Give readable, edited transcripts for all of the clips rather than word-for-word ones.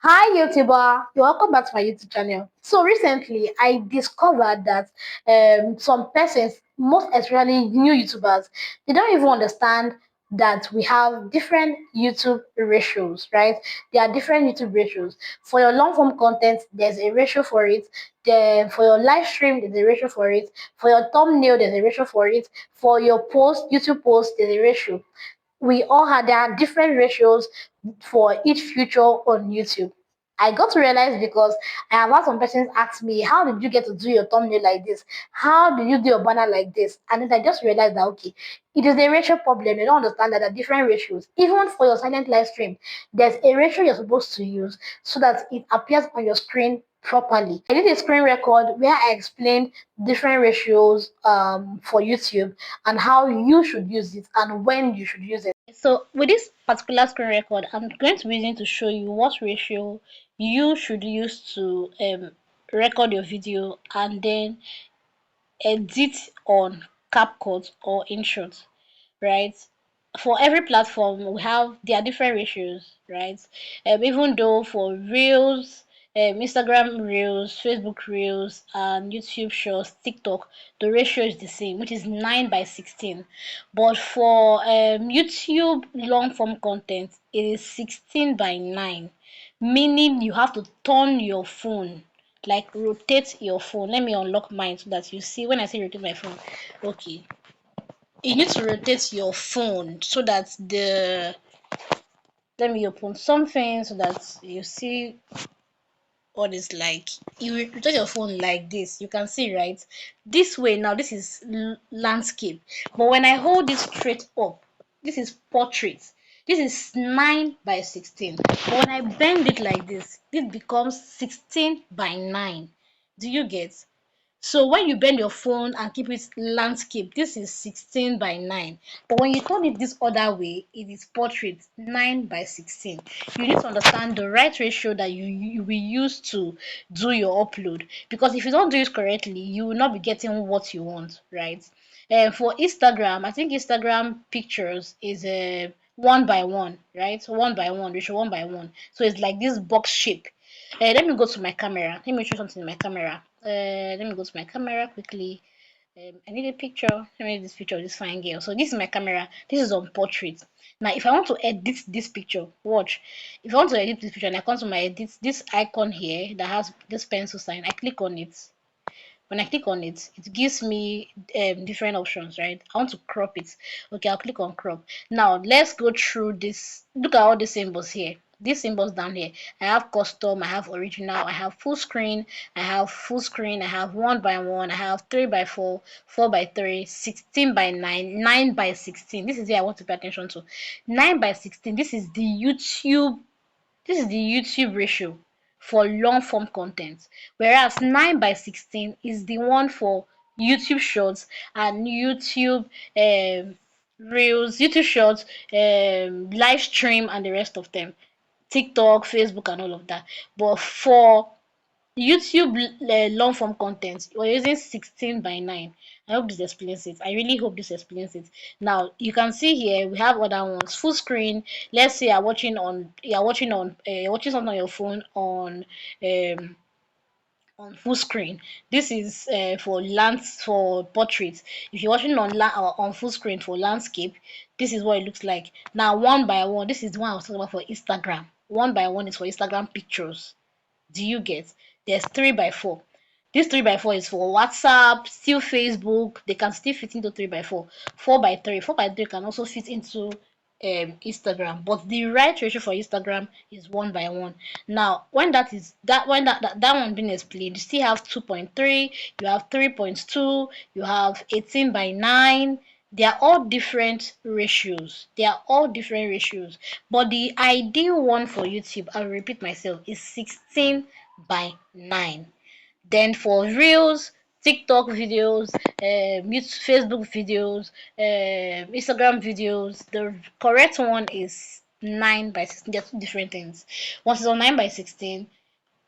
Hi YouTuber, you're welcome back to my YouTube channel. So recently I discovered that some persons, most especially new YouTubers, they don't even understand that we have different YouTube ratios, right? There are different YouTube ratios. For your long form content, there's a ratio for it. Then for your live stream, there's a ratio for it. For your thumbnail, there's a ratio for it. For your post, YouTube post, there's a ratio. We all had there are different ratios for each feature on YouTube. I got to realize because I have had some persons ask me, how did you get to do your thumbnail like this? How did you do your banner like this? And then I just realized that okay, it is a ratio problem. They don't understand that there are different ratios. Even for your silent live stream, there's a ratio you're supposed to use so that it appears on your screen properly. I did a screen record where I explained different ratios for YouTube and how you should use it and when you should use it. So with this particular screen record, I'm going to be using to show you what ratio you should use to record your video and then edit on CapCut or InShot, right? For every platform, we have there are different ratios, right? Even though for Reels, Instagram Reels, Facebook Reels, and YouTube Shorts, TikTok, the ratio is the same, which is 9:16. But for YouTube long form content, it is 16:9, meaning you have to turn your phone, like rotate your phone. Let me unlock mine so that you see when I say rotate my phone. Okay, you need to rotate your phone so that the let me open something so that you see what it's like. You rotate your phone like this, you can see, right? This way. Now this is landscape, but when I hold it straight up, this is portrait. This is 9:16, but when I bend it like this becomes 16:9. Do you get? So when you bend your phone and keep it landscape, this is 16:9. But when you turn it this other way, it is portrait 9:16. You need to understand the right ratio that you will use to do your upload. Because if you don't do it correctly, you will not be getting what you want, right? And for Instagram, I think Instagram pictures is a 1:1, right? 1:1, ratio 1:1. So it's like this box shape. Let me go to my camera. Let me show something in my camera. Let me go to my camera quickly. I need a picture. Let me this picture of this fine girl. So this is my camera. This is on portrait. Now, if I want to edit this picture, watch. If I want to edit this picture and I come to my edit, this icon here that has this pencil sign, I click on it. When I click on it, it gives me different options, right? I want to crop it. Okay, I'll click on crop. Now let's go through this. Look at all the symbols here. These symbols down here. I have custom, I have original, I have full screen, I have full screen, I have 1:1, I have 3:4, 4:3, 16:9, 9:16. This is where I want to pay attention to. 9:16. This is the YouTube ratio for long form content, whereas 9:16 is the one for YouTube Shorts and YouTube Reels, YouTube Shorts, live stream, and the rest of them, TikTok, Facebook, and all of that. But for YouTube long form content, we're using 16:9. I hope this explains it. I really hope this explains it. Now you can see here we have other ones. Full screen. Let's say you're watching something on your phone um on full screen. This is for portraits. If you're watching on full screen for landscape, this is what it looks like. Now 1:1. This is the one I was talking about for Instagram. 1:1 is for Instagram pictures. Do you get? There's 3:4. This 3:4 is for WhatsApp, still Facebook. They can still fit into 3:4. 4:3. 4:3 can also fit into Instagram, but the right ratio for Instagram is 1:1. Now, when that one being explained, you still have 2.3, you have 3.2, you have 18:9. They are all different ratios. They are all different ratios. But the ideal one for YouTube, I'll repeat myself, is 16:9. Then for Reels, TikTok videos, Facebook videos, Instagram videos, the correct one is 9:16. They're two different things. One is on 9:16,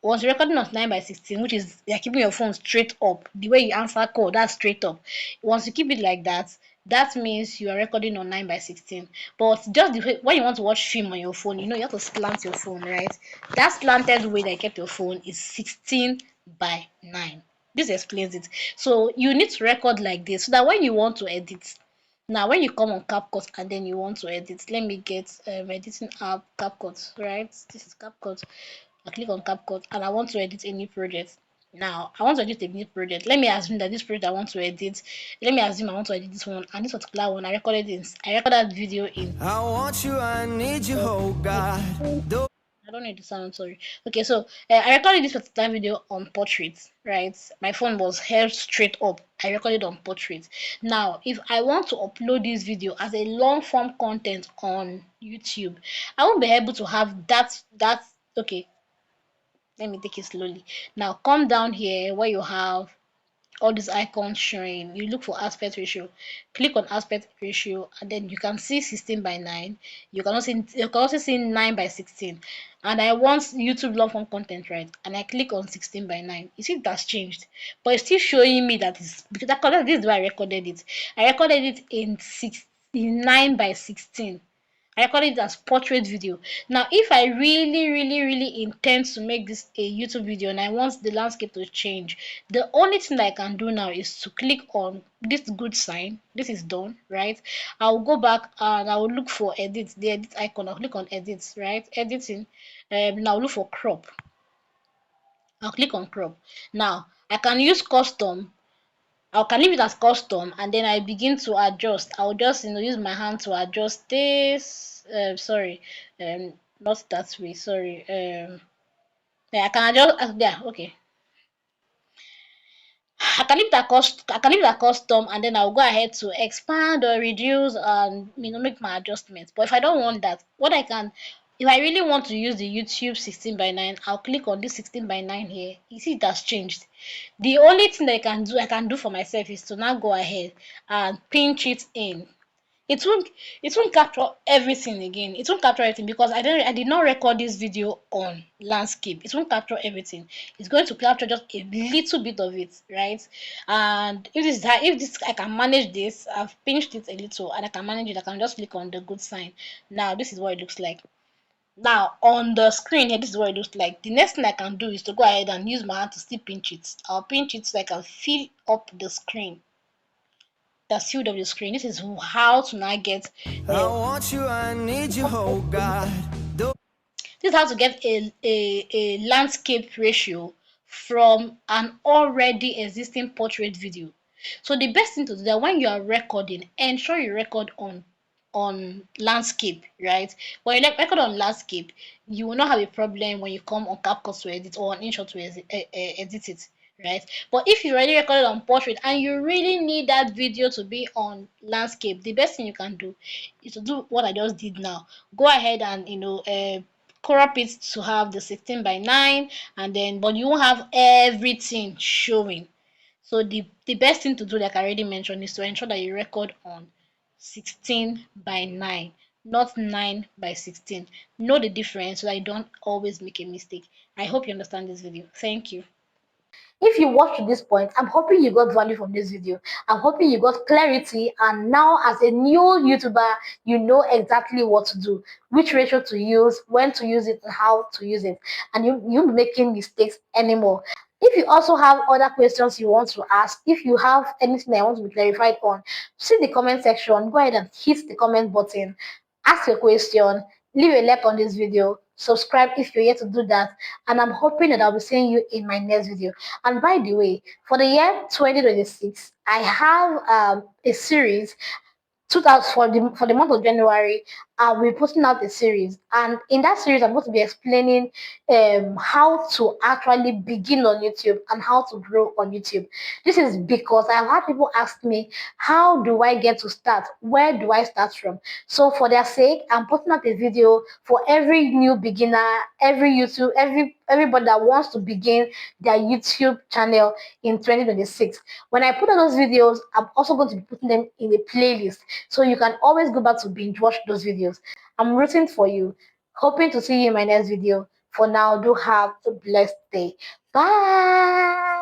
once you're recording on 9 by 16, which is you're keeping your phone straight up, the way you answer call, that's straight up. Once you keep it like that, that means you are recording on 9 by 16. But just the way, when you want to watch film on your phone, you have to slant your phone, right? That slanted way that you kept your phone is 16 by 9. This explains it. So you need to record like this so that when you want to edit, now when you come on CapCut and then you want to edit, let me get editing app CapCut, right? This is CapCut. I click on CapCut and I want to edit a new project. Now I want to edit a new project. Let me assume that this project I want to edit. Let me assume I want to edit this one, and this particular one I recorded video in. I want you, I need you, oh God. I don't need the sound, sorry. Okay, so I recorded this particular video on portrait, right? My phone was held straight up. I recorded on portrait. Now, if I want to upload this video as a long form content on YouTube, I won't be able to have that. Okay, let me take it slowly. Now, come down here where you have all these icons showing. You look for aspect ratio, click on aspect ratio, and then you can see 16 by 9. You can also see 9 by 16. And I want YouTube long form content, right? And I click on 16 by 9. You see that's changed, but it's still showing me that is because this is where I recorded it. I recorded it in 9 by 16. I recorded it as portrait video. Now, if I really, really, really intend to make this a YouTube video and I want the landscape to change, the only thing that I can do now is to click on this good sign. This is done, right? I'll go back and I'll look for edit, the edit icon. I'll click on edit, right? Editing. Now look for crop. I'll click on crop. Now I can use custom. I can leave it as custom and then I begin to adjust. I'll just use my hand to adjust this. Sorry, not that way. Sorry. Yeah, I can adjust. Yeah, okay. I can leave it at custom and then I'll go ahead to expand or reduce and make my adjustments. But if I don't want that, if I really want to use the YouTube 16 by 9, I'll click on this 16 by 9 here. You see it has changed. The only thing that I can do for myself is to now go ahead and pinch it in. It won't capture everything again. It won't capture everything because I did not record this video on landscape. It won't capture everything. It's going to capture just a little bit of it, right? And if this I can manage this, I've pinched it a little and I can manage it. I can just click on the good sign. Now this is what it looks like. Now on the screen here, this is what it looks like. The next thing I can do is to go ahead and use my hand to still pinch it. I'll pinch it so I can fill up the screen. That's filled up the screen. This is how to now get I want you, I need you, oh God. This is how to get a landscape ratio from an already existing portrait video. So the best thing to do that when you are recording, ensure you record on landscape, right? When you record on landscape, you will not have a problem when you come on CapCut to edit or on InShot to edit it, right? But if you already recorded on portrait and you really need that video to be on landscape, the best thing you can do is to do what I just did now. Go ahead and crop it to have the 16 by 9, and then but you won't have everything showing. So the best thing to do, like I already mentioned, is to ensure that you record on 16 by 9, not 9 by 16. Know the difference so that you don't always make a mistake. I hope you understand this video. Thank you. If you watched to this point, I'm hoping you got value from this video. I'm hoping you got clarity, and now as a new YouTuber, you know exactly what to do, which ratio to use, when to use it, and how to use it, and you won't be making mistakes anymore. If you also have other questions you want to ask, if you have anything I want to be clarified on, see the comment section. Go ahead and hit the comment button, ask your question, leave a like on this video, subscribe if you're yet to do that, and I'm hoping that I'll be seeing you in my next video. And by the way, for the year 2026, I have a series 2000 for the month of January. I'll be posting out a series, and in that series, I'm going to be explaining how to actually begin on YouTube and how to grow on YouTube. This is because I've had people ask me, how do I get to start? Where do I start from? So for their sake, I'm posting out a video for every new beginner, everybody that wants to begin their YouTube channel in 2026. When I put out those videos, I'm also going to be putting them in a playlist so you can always go back to binge watch those videos. I'm rooting for you. Hoping to see you in my next video. For now, do have a blessed day. Bye.